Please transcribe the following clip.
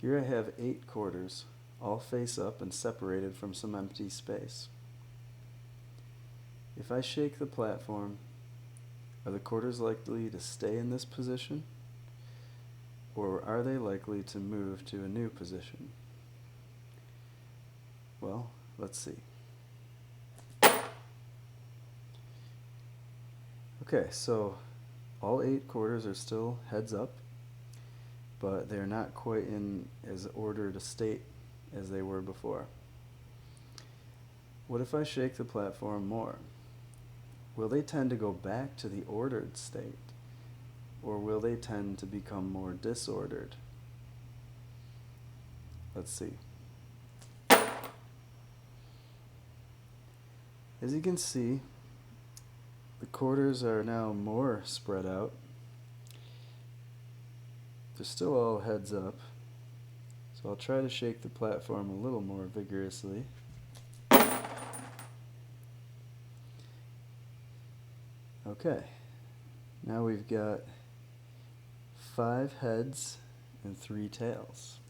Here I have 8 quarters, all face up and separated from some empty space. If I shake the platform, are the quarters likely to stay in this position, or are they likely to move to a new position? Well, let's see. Okay, so all 8 quarters are still heads up, but they're not quite in as ordered a state as they were before. What if I shake the platform more? Will they tend to go back to the ordered state, or will they tend to become more disordered? Let's see. As you can see, the quarters are now more spread out. They're still all heads up, so I'll try to shake the platform a little more vigorously. Okay, now we've got 5 heads and 3 tails.